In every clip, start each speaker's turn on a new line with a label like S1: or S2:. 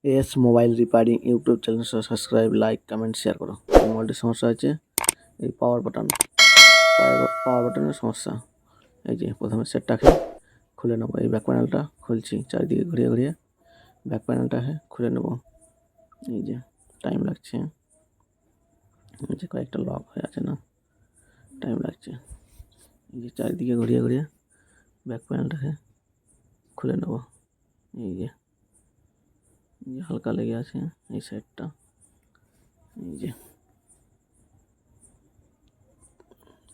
S1: S mobile repairing YouTube channel subscribe, like, comment, share করো। মোবাইলটির সমস্যা হচ্ছে এই পাওয়ার বাটনের সমস্যা। এই যে প্রথমে সেটটাকে খুলে নেবো, এই ব্যাক প্যানেলটা খুলছি, চারিদিকে ঘুরিয়ে ঘুরিয়ে ব্যাক প্যানেলটাকে খুলে নেব। এই যে টাইম লাগছে, এই যে কয়েকটা লক হয়ে আছে না, টাইম লাগছে। এই যে চারিদিকে ঘুরিয়ে ঘুরিয়ে ব্যাক প্যানেলটাকে খুলে নেব। এই যে হালকা লেগে আছে এই সাইডটা।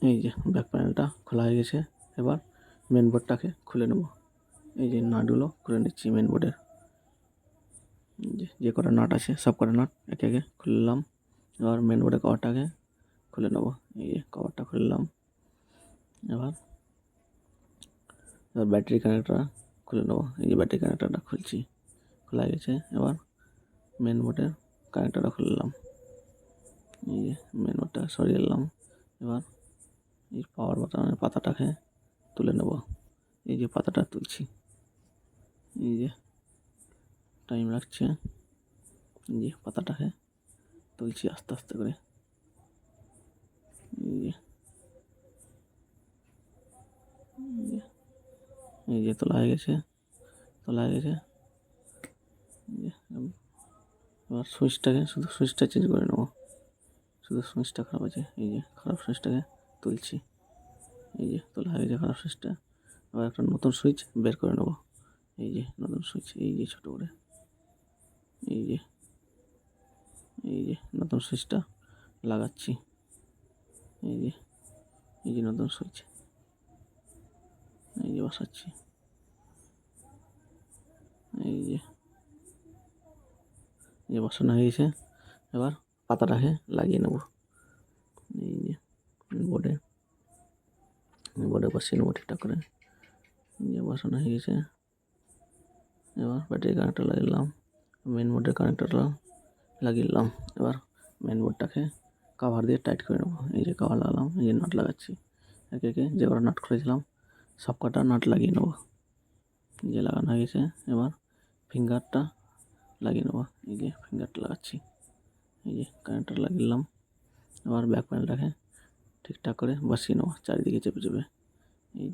S1: এই যে ব্যাক প্যানেলটা খোলা হয়ে গেছে। এবার মেন বোর্ডটাকে খুলে নেব। এই যে নাটগুলো খুলে নিচ্ছি মেন বোর্ডের। যে কটা নাট আছে সব কটা নাট একে একে খুললাম। এবার মেন বোর্ডের কভারটাকে খুলে নেব। এই যে কভারটা খুললাম। এবার ব্যাটারি কানেক্টরটা খুলে নেব। এই যে ব্যাটারি কানেক্টরটা খুলছি, খোলা গেছে। এবার মেন বোর্ডের কানেক্টরটা খুললাম। এই যে মেন বোর্ডটা সরিয়ে নিলাম। এবার এই পাওয়ার বাটনের পাতাটাকে তুলে নেব। এই যে পাতাটা তুলছি, এই যে টাইম লাগছে। এই যে পাতাটাকে তুলছি আস্তে আস্তে করে। এই যে তোলা হয়ে গেছে। এবার সুইচটাকে শুধু সুইচটা চেঞ্জ করে নেব। শুধু সুইচটা খারাপ আছে, এই যে খারাপ সুইচটাকে তুলছি। এই যে তোলা হয়ে গেছে খারাপ সুইচটা। এবার একটা নতুন সুইচ বের করে নেব। এই যে নতুন সুইচ, এই যে ছোটো করে, এই যে নতুন সুইচটা লাগাচ্ছি। এই যে নতুন সুইচ, এই যে বসাচ্ছি। এই যে বসানো হয়ে গেছে। এবার পাতাটাকে লাগিয়ে নেব। এই যে বোর্ডে বসিয়ে নেবো ঠিকঠাক করে। এই যে বসানো হয়ে গেছে। এবার ব্যাটারি কানেক্টর লাগিয়ে মেন বোর্ডের কানেক্টরটা লাগিয়ে নিলাম। এবার মেন বোর্ডটাকে কভার দিয়ে টাইট করে নেবো। এই যে কভার লাগালাম, এই যে নাট লাগাচ্ছি একে একে। যে কটা নাট খুলেছিলাম সব কটা নাট লাগিয়ে নেবো। এই যে লাগানো হয়ে গেছে। এবার ফিঙ্গারটা লাগিয়ে নেবো। এই যে ফিঙ্গারটা লাগাচ্ছি। এই যে কানেক্টর লাগিয়ে নিলাম। এবার ব্যাক প্যানেলটাকে ঠিকঠাক করে বসিয়ে নেবো চারিদিকে চেপে চেপে। এই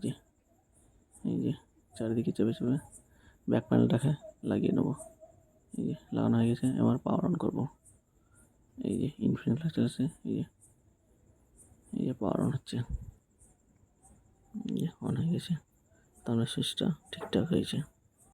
S1: যে চারিদিকে চেপে চেপে ব্যাক প্যানেলটাকে লাগিয়ে নেবো। এই যে লাগানো হয়ে গেছে। এবার পাওয়ার অন করবো। এই যে ইনফিনিট লাইট আছে। এই যে পাওয়ার অন হচ্ছে। এই যে অন হয়ে গেছে, তার সুইচটা ঠিকঠাক হয়েছে।